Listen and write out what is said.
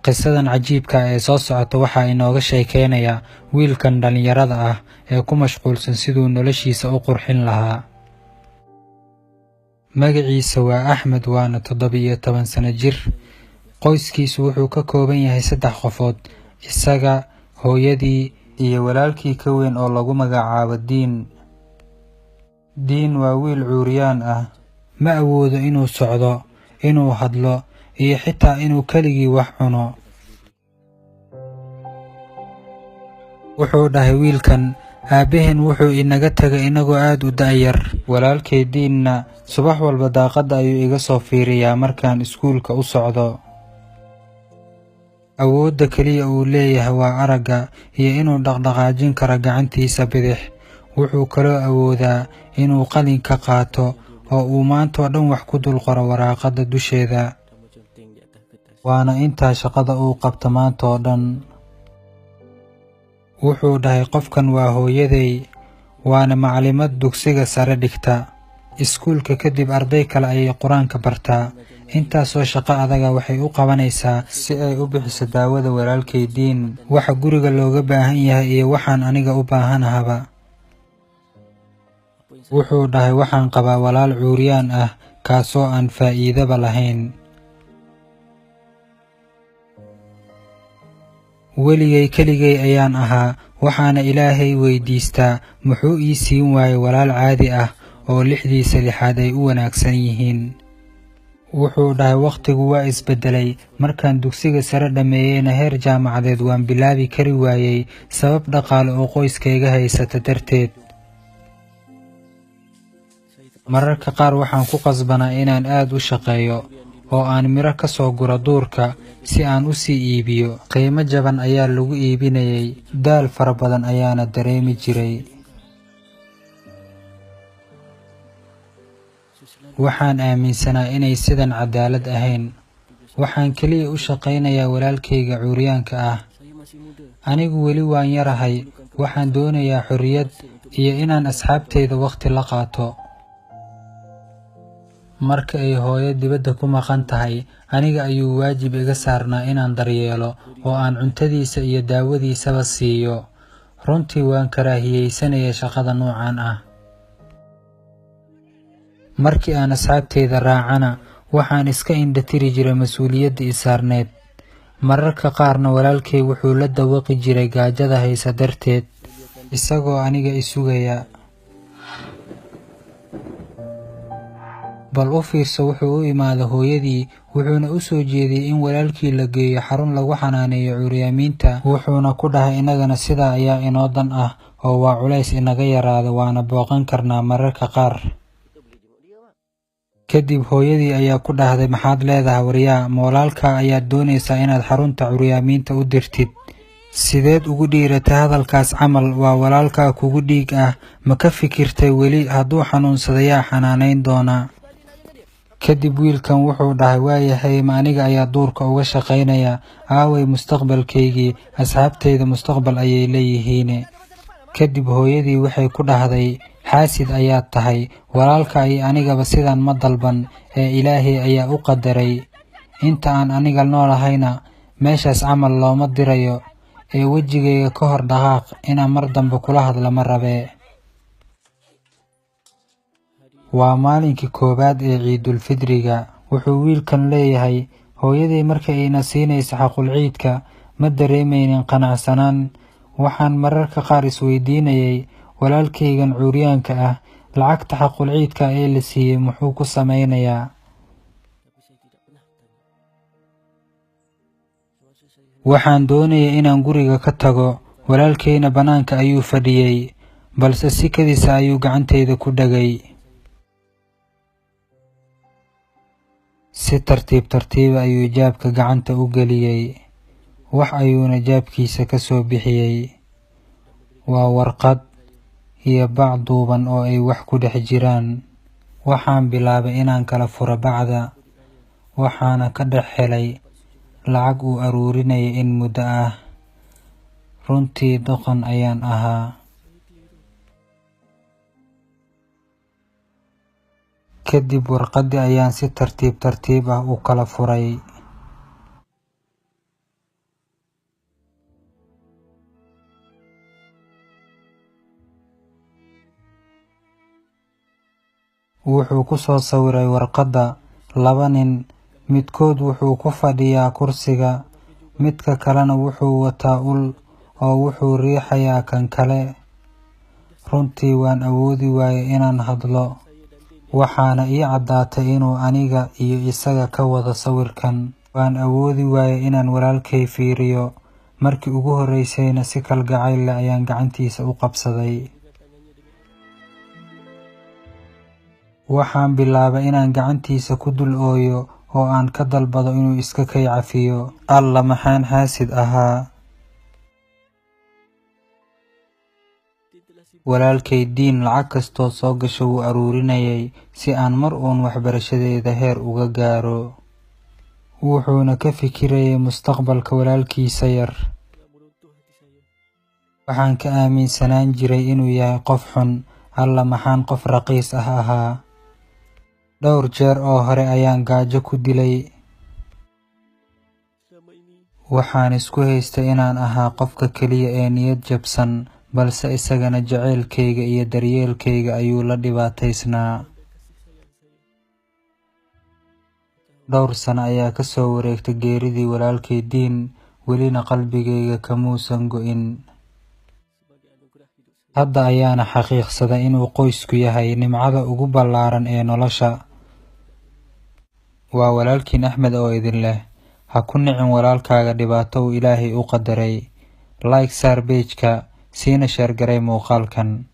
qisadan cajiibka ah ee soo socota waxaa inooga sheekeynaya wiilkan dhalinyarada ah ee ku mashquulsan siduu noloshiisa u qurxin lahaa. Magaciisa waa Axmed, waana 17 sano jir. Qoyskiisu wuxuu ka kooban yahay 3 qofood: isaga, hooyadii, iyo walaalkii ka weyn oo lagu magacaabo Diin. Diin waa wiil curyaan ah, ma awoodo inuu socdo, inuu hadlo, iyo xitaa inuu keligii wax cuno. Wuxuu dhahay wiilkan, aabbahen wuxuu inaga tagay inagoo aad u da'yar. Walaalkay Diinna subax walba daaqadda ayuu iga soo fiiriyaa markaan iskuulka u socdo. Awoodda kaliya uu leeyahay waa aragga iyo inuu dhaqdhaqaajin karo gacantiisa bidix. Wuxuu kaloo awoodaa inuu qalin ka qaato oo uu maanta oo dhan wax ku dul qoro waraaqada dusheeda. Waana intaa shaqada uu qabto maanta oo dhan. Wuxuu dhahay qofkan waa hooyaday, waana macallimad dugsiga sare dhigta. Iskuulka kadib arday kale ayay quraanka bartaa. Intaasoo shaqo adaga waxay u qabanaysaa si ay u bixiso daawada walaalkay Diin, waxa guriga looga baahan yahay iyo waxaan aniga u baahanahaba. Wuxuu dhahay waxaan qabaa walaal curyaan ah kaasoo aan faa'iidaba lahayn. Weligay keligay ayaan ahaa, waxaana Ilaahay weydiistaa muxuu ii siin waayay walaal caadi ah oo 6 ay u wanaagsan yihiin. Wuxuu dhahay waqtigu waa isbedelay, markaan dugsiga sare dhameeyayna heer jaamacadeed waan bilaabi kari waayay sabab dhaqaale oo qoyskayga haysata darteed. Mararka qaar waxaan ku qasbanaa inaan aad u shaqeeyo oo aan miro ka soo guro duurka si aan u sii iibiyo. Qiimo jaban ayaa lagu iibinayay, daal fara badan ayaana dareemi jiray. Waxaan aaminsanaa inay sidan cadaalad ahayn. Waxaan kaliya u shaqaynayaa walaalkayga curyaanka ah. Anigu weli waan yarahay, waxaan doonayaa xorriyad iyo inaan asxaabtayda waqti la qaato. Marka ay hooyo dibadda ku maqan tahay, aniga ayuu waajib iga saarnaa inaan daryeelo oo aan cuntadiisa iyo daawadiisaba siiyo. Runtii waan karaahiyeysanaya shaqada noocan ah. Markii aan asxaabtayda raacana, waxaan iska indhatiri jiray mas'uuliyadda i saarneed. Mararka qaarna walaalkay wuxuu la dawaqi jiray gaajada haysa darteed, isagoo aniga i sugaya. Bal u fiirso, wuxuu u imaaday hooyadii, wuxuuna u soo jeediyay in walaalkii la geeyo xarun lagu xanaaneeyo curyaamiinta. Wuxuuna ku dhahay inagana sidaa ayaa inoo dan ah oo waa culays inaga yaraada, waana booqan karnaa mararka qaar. Kadib hooyadii ayaa ku dhahday, maxaad leedahay waryaa, walaalkaa ayaad doonaysaa inaad xarunta curyaamiinta u dirtid. Sideed ugu dhiiratay hadalkaas camal? Waa walaalkaa kugu dhiig ah, ma ka fikirtay weli hadduu xanuunsado yaa xanaaneyn doona? Kadib wiilkan wuxuu dhahay waayahay, ma aniga ayaa duurka uga shaqaynaya, aaway mustaqbalkaygii, asxaabtayda mustaqbal ayay leeyihiin. Kadib hooyadii waxay ku dhahday, xaasid ayaad tahay, walaalka iyo anigaba sidan ma dalban ee Ilaahay ayaa u qadaray. Inta aan aniga noolahayna meeshaas camal looma dirayo, ee wejigayga ka hor dhaqaaq, inaan mar dambe kula hadla ma rabee. Waa maalinkii koowaad ee Ciidul Fidriga. Wuxuu wiilkan leeyahay, hooyaday marka ayna siinaysa xaqul ciidka ma dareemaynin qanacsanaan. Waxaan mararka qaar isweydiinayay, walaalkaygan curyaanka ah lacagta xaqul ciidka ee la siiyey muxuu ku sameynayaa? Waxaan doonayay inaan guriga ka tago, walaalkayna banaanka ayuu fadhiyay, balse si kadis ah ayuu gacantayda ku dhagay. Si tartiib tartiib ayuu jaabka gacanta u geliyay, wax ayuuna jaabkiisa ka soo bixiyay. Waa warqad iyo bac duuban oo ay wax ku dhex jiraan. Waxaan bilaabay inaan kala furo bacda, waxaana ka dhex helay lacag uu aruurinayay in muddo ah. Runtii doqon ayaan ahaa. Kadib warqadii ayaan si tartiib tartiib ah u kala furay. wuxuu ku soo sawiray warqadda 2 nin, midkood wuxuu ku fadhiyaa kursiga, midka kalena wuxuu wataa ul oo wuxuu riixayaa kan kale. Runtii waan awoodi waayay inaan hadlo, waxaana ii caddaatay inuu aniga iyo isaga ka wada sawirkan. Waan awoodi waayay inaan walaalkay fiiriyo, markii ugu horreysayna si kalgacayl leh ayaan gacantiisa u qabsaday. Waxaan bilaabay inaan gacantiisa ku dul ooyo oo aan ka dalbado inuu iska kay cafiyo. Alla maxaan xaasid ahaa. Walaalkay Diin lacag kastoo soo gasho wuu aruurinayay si aan mar uun waxbarashadeeda heer uga gaaro. Wuxuuna ka fikirayay mustaqbalka walaalkiisa yar. Waxaan ka aaminsanaan jiray inuu yahay qof xun. Alla maxaan qof raqiis ah ahaa. Dhowr jeer oo hore ayaan gaajo ku dilay. Waxaan isku haystay inaan ahaa qofka keliya ee niyad jabsan, balse isagana jaceylkayga iyo daryeelkayga ayuu la dhibaataysnaa. Dhowr sano ayaa ka soo wareegtay geeridii walaalkay Diin, welina qalbigayga kamuusan go'in. Hadda ayaana xaqiiqsaday inuu qoysku yahay nimcada ugu ballaaran ee nolosha. Waa walaalkiin Axmed oo idin leh, ha ku nicin walaalkaaga dhibaato uu Ilaahay u qadaray. Like saar page-ka, siina share garay muuqaalkan.